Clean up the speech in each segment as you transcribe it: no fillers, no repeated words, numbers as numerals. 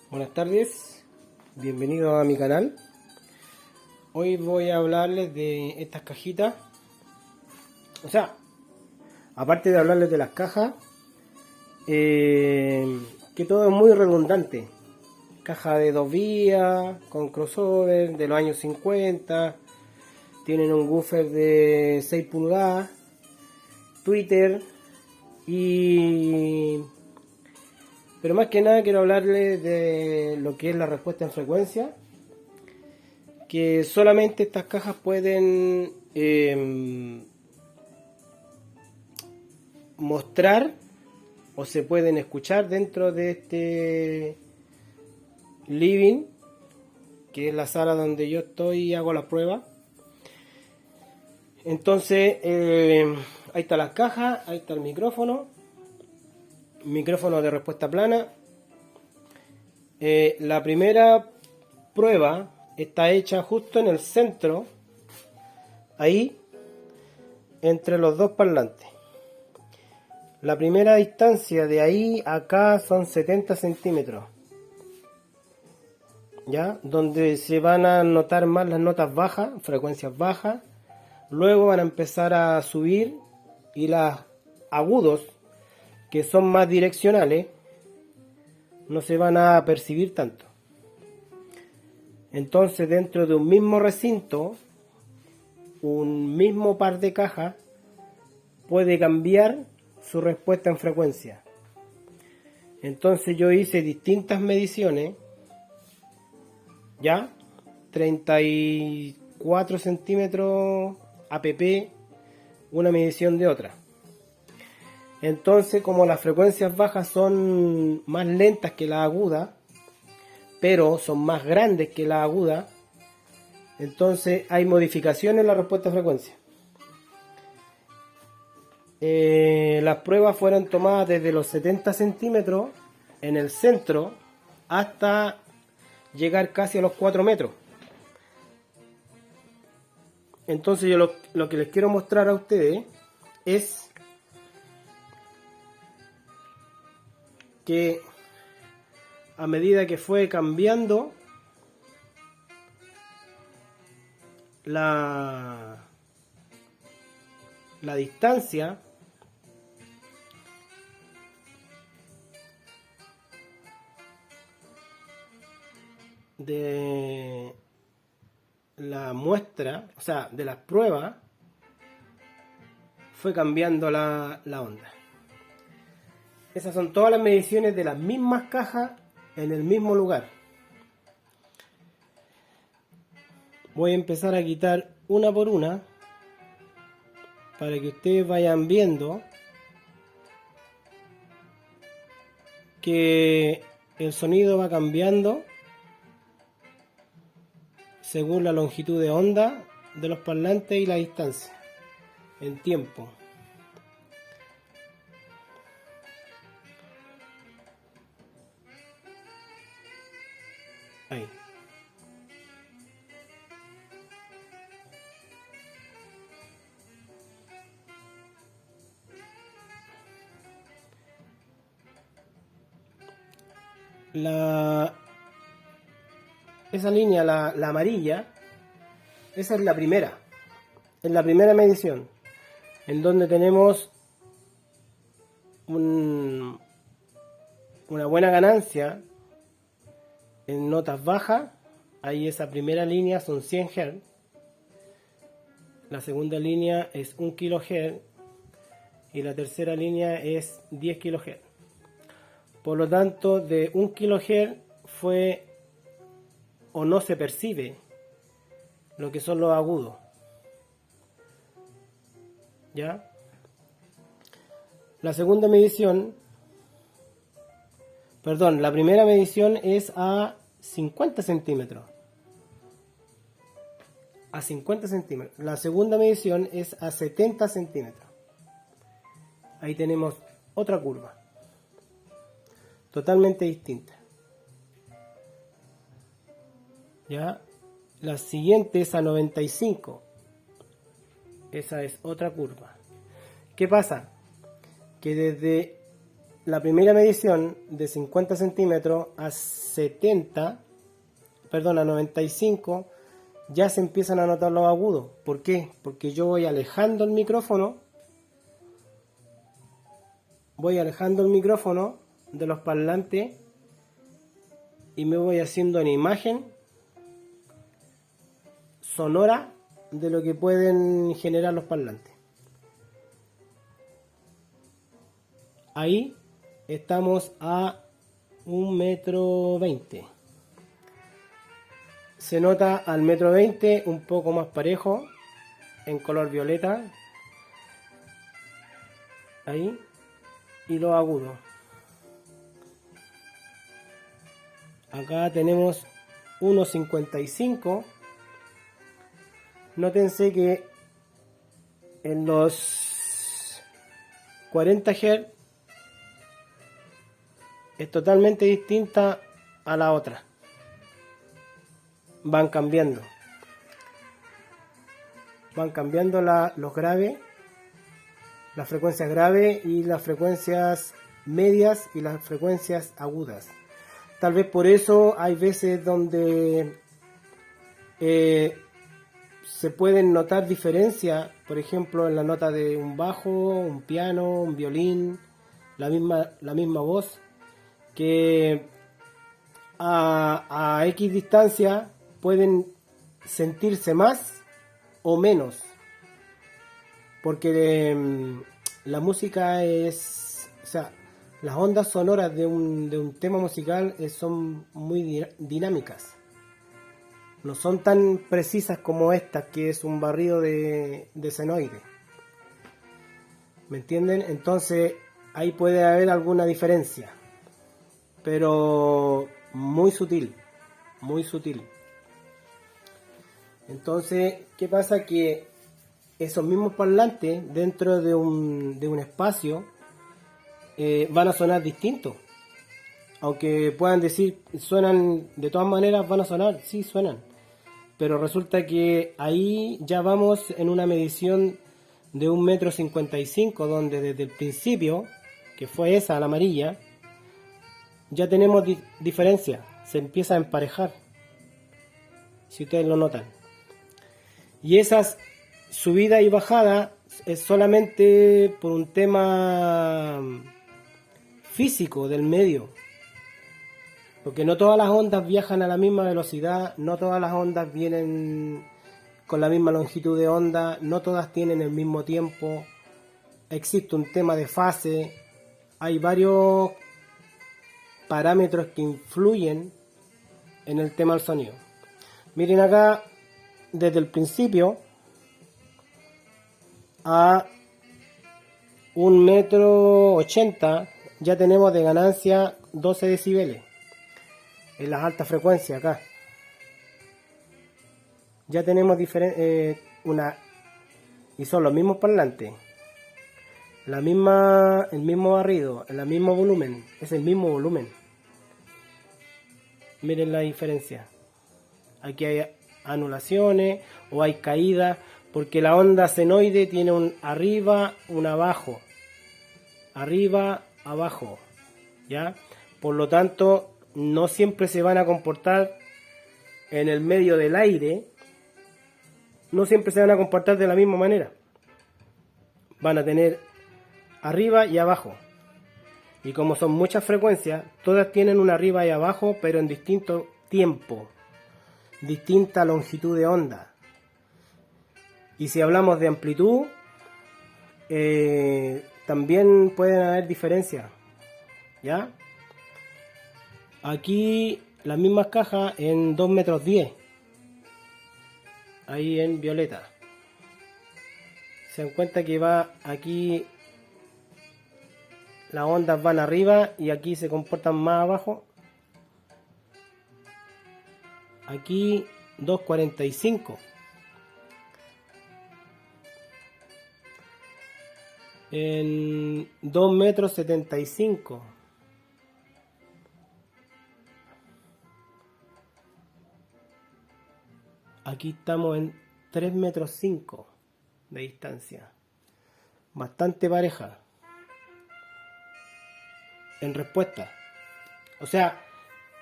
Buenas tardes, bienvenidos a mi canal. Hoy voy a hablarles de estas cajitas. Aparte de hablarles de las cajas, que todo es muy redundante. Caja de 2 vías, con crossover de los años 50. Tienen un woofer de 6 pulgadas, Twitter Pero más que nada quiero hablarles de lo que es la respuesta en frecuencia, que solamente estas cajas pueden mostrar o se pueden escuchar dentro de este living, que es la sala donde yo estoy y hago la prueba. Entonces, ahí está las cajas, ahí está el micrófono de respuesta plana. La primera prueba está hecha justo en el centro, ahí, entre los dos parlantes. La primera distancia de ahí a acá son 70 centímetros, ¿ya? Donde se van a notar más las notas bajas, frecuencias bajas. Luego van a empezar a subir y las agudos, que son más direccionales, no se van a percibir tanto. Entonces, dentro de un mismo recinto, un mismo par de cajas puede cambiar su respuesta en frecuencia. Entonces yo hice distintas mediciones, ya 34 centímetros app, una medición de otra. Entonces, como las frecuencias bajas son más lentas que las agudas, pero son más grandes que las agudas, entonces hay modificaciones en la respuesta de frecuencia. Las pruebas fueron tomadas desde los 70 centímetros en el centro hasta llegar casi a los 4 metros. Entonces yo lo que les quiero mostrar a ustedes es que a medida que fue cambiando la distancia de la muestra, o sea, de las pruebas, fue cambiando la onda. Esas son todas las mediciones de las mismas cajas en el mismo lugar. Voy a empezar a quitar una por una para que ustedes vayan viendo que el sonido va cambiando según la longitud de onda de los parlantes y la distancia en tiempo. Ahí. Esa línea, la amarilla, esa es la primera. Es la primera medición, en donde tenemos una buena ganancia en notas bajas. Ahí esa primera línea son 100 Hz. La segunda línea es 1 kHz. Y la tercera línea es 10 kHz. Por lo tanto, de 1 kHz fue o no se percibe lo que son los agudos. ¿Ya? La segunda medición, la primera medición es a 50 centímetros. A 50 centímetros. La segunda medición es a 70 centímetros. Ahí tenemos otra curva, totalmente distinta. ¿Ya? La siguiente es a 95. Esa es otra curva. ¿Qué pasa? Que desde la primera medición de 50 centímetros a 95, ya se empiezan a notar los agudos. ¿Por qué? Porque yo voy alejando el micrófono, de los parlantes y me voy haciendo una imagen sonora de lo que pueden generar los parlantes. Ahí estamos a 1,20 m. Se nota al 1,20 m un poco más parejo, en color violeta. Ahí. Y los agudos. Acá tenemos 1,55. Nótense que en los 40 Hz es totalmente distinta a la otra. Van cambiando los graves, las frecuencias graves y las frecuencias medias y las frecuencias agudas. Tal vez por eso hay veces donde se pueden notar diferencias, por ejemplo en la nota de un bajo, un piano, un violín, la misma voz, que a X distancia pueden sentirse más o menos, porque la música es, o sea, las ondas sonoras de un tema musical son muy dinámicas, no son tan precisas como esta, que es un barrido de senoide. ¿Me entienden? Entonces ahí puede haber alguna diferencia, pero muy sutil, muy sutil. Entonces, ¿qué pasa? Que esos mismos parlantes dentro de un espacio van a sonar distintos. Aunque puedan decir, suenan, de todas maneras van a sonar, sí suenan. Pero resulta que ahí ya vamos en una medición de 1,55 m, donde desde el principio, que fue esa, la amarilla, ya tenemos diferencia, se empieza a emparejar, si ustedes lo notan. Y esas subidas y bajadas es solamente por un tema físico del medio, porque no todas las ondas viajan a la misma velocidad, no todas las ondas vienen con la misma longitud de onda, no todas tienen el mismo tiempo, existe un tema de fase, hay varios parámetros que influyen en el tema del sonido. Miren acá, desde el principio a 1,80 m ya tenemos de ganancia 12 decibeles en las altas frecuencias. Acá ya tenemos y son los mismos parlantes, el mismo barrido, el mismo volumen, es el mismo volumen. Miren la diferencia. Aquí hay anulaciones o hay caídas, porque la onda senoide tiene un arriba, un abajo, arriba, abajo, ¿ya? Por lo tanto, no siempre se van a comportar en el medio del aire, no siempre se van a comportar de la misma manera. Van a tener arriba y abajo. Y como son muchas frecuencias, todas tienen un arriba y abajo, pero en distinto tiempo, distinta longitud de onda. Y si hablamos de amplitud, también pueden haber diferencias, ¿ya? Aquí las mismas cajas en 2,10 m, ahí en violeta. Se dan cuenta que va aquí, las ondas van arriba y aquí se comportan más abajo. Aquí 2,45. En 2,75 m. Aquí estamos en 3,5 m de distancia. Bastante pareja. en respuesta. O sea,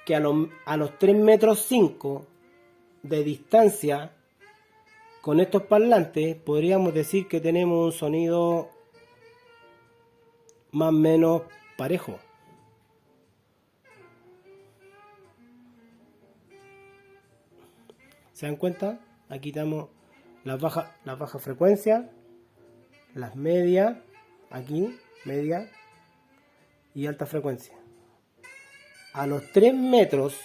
que a los 3 metros 5 de distancia, con estos parlantes, podríamos decir que tenemos un sonido más o menos parejo. ¿Se dan cuenta? Aquí tenemos las bajas frecuencias, las medias, aquí, media y alta frecuencia. A los 3 metros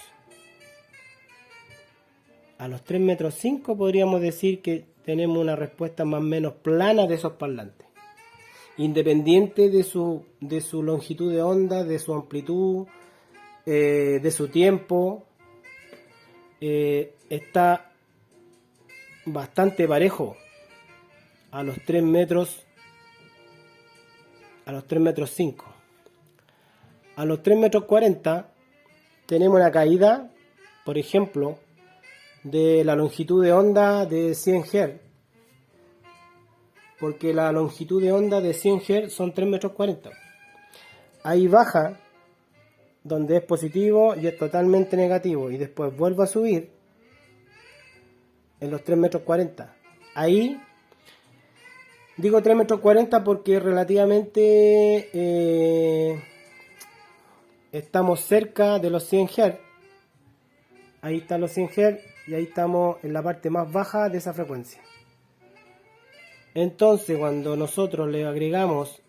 5 podríamos decir que tenemos una respuesta más o menos plana de esos parlantes. Independiente de su longitud de onda, de su amplitud, de su tiempo, está bastante parejo a los 3 metros 5. A los 3 metros 40 tenemos una caída, por ejemplo, de la longitud de onda de 100 Hz, porque la longitud de onda de 100 Hz son 3 metros 40. Ahí baja, donde es positivo y es totalmente negativo, y después vuelve a subir en los 3 metros 40. Ahí digo 3 metros 40 porque relativamente estamos cerca de los 100 Hz. Ahí están los 100 Hz y ahí estamos en la parte más baja de esa frecuencia. Entonces, cuando nosotros le agregamos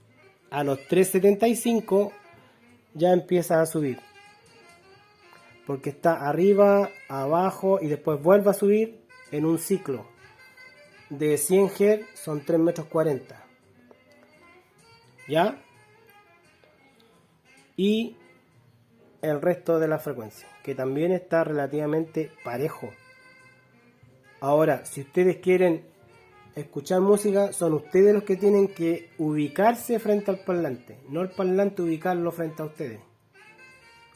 a los 375, ya empieza a subir, porque está arriba, abajo y después vuelve a subir en un ciclo de 100 Hz, son 3 metros 40. ¿Ya? Y el resto de la frecuencia, que también está relativamente parejo. Ahora, si ustedes quieren escuchar música, son ustedes los que tienen que ubicarse frente al parlante, no el parlante ubicarlo frente a ustedes.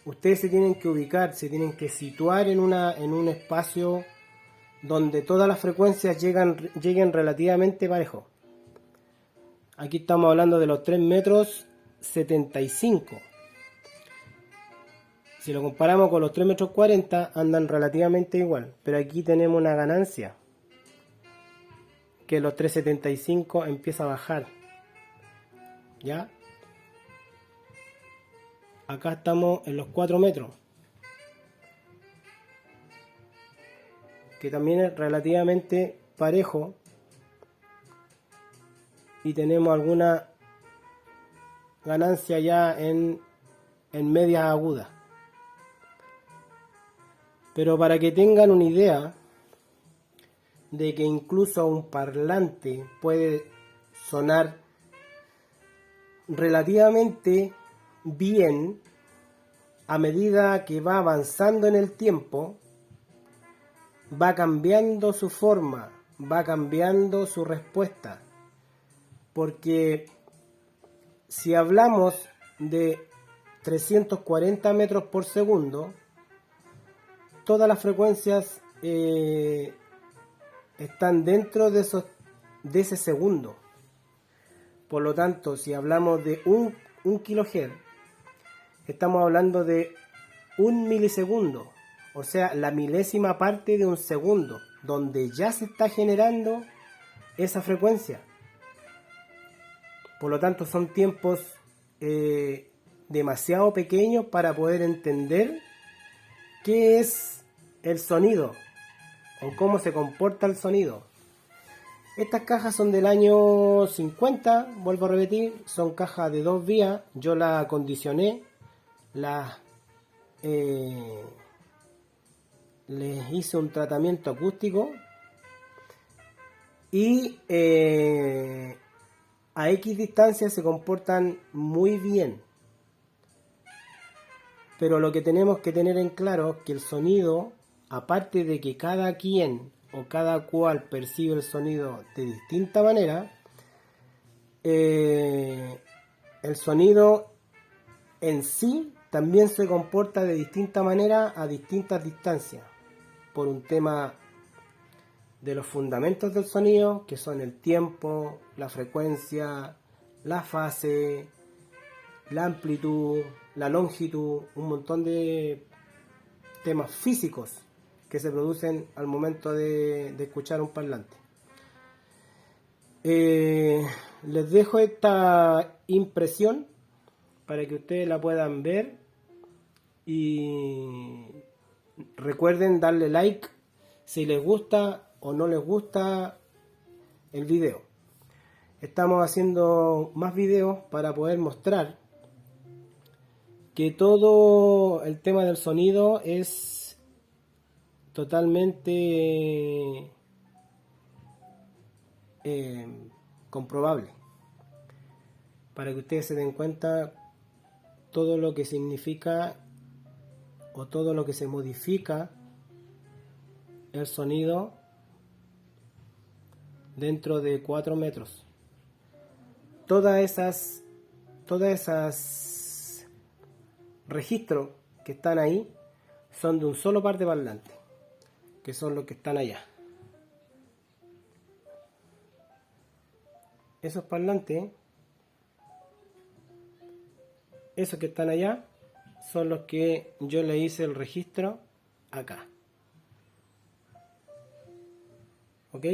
Ustedes se tienen que ubicar, se tienen que situar en un espacio donde todas las frecuencias lleguen relativamente parejo. Aquí estamos hablando de los 3 metros 75. Si lo comparamos con los 3 metros 40, andan relativamente igual, pero aquí tenemos una ganancia, que los 375 empieza a bajar. ¿Ya? Acá estamos en los 4 metros, que también es relativamente parejo, y tenemos alguna ganancia ya en medias agudas. Pero para que tengan una idea de que incluso un parlante puede sonar relativamente bien a medida que va avanzando en el tiempo, va cambiando su forma, va cambiando su respuesta. Porque si hablamos de 340 metros por segundo, todas las frecuencias están dentro de ese segundo. Por lo tanto, si hablamos de un kilohertz, estamos hablando de 1 milisegundo, o sea, la milésima parte de un segundo, donde ya se está generando esa frecuencia. Por lo tanto, son tiempos demasiado pequeños para poder entender qué es el sonido o cómo se comporta el sonido. Estas cajas son del año 50, vuelvo a repetir, son cajas de 2 vías. Yo las acondicioné, les hice un tratamiento acústico y a X distancia se comportan muy bien. Pero lo que tenemos que tener en claro es que el sonido, aparte de que cada quien o cada cual percibe el sonido de distinta manera, el sonido en sí también se comporta de distinta manera a distintas distancias, por un tema de los fundamentos del sonido, que son el tiempo, la frecuencia, la fase, la amplitud, la longitud, un montón de temas físicos que se producen al momento de escuchar un parlante. Les dejo esta impresión para que ustedes la puedan ver y recuerden darle like si les gusta o no les gusta el video. Estamos haciendo más videos para poder mostrar que todo el tema del sonido es totalmente comprobable, para que ustedes se den cuenta todo lo que significa o todo lo que se modifica el sonido dentro de 4 metros. Todas esas registros que están ahí son de un solo par de parlantes, que son los que están allá. Esos parlantes, esos que están allá, son los que yo le hice el registro acá. ¿Ok?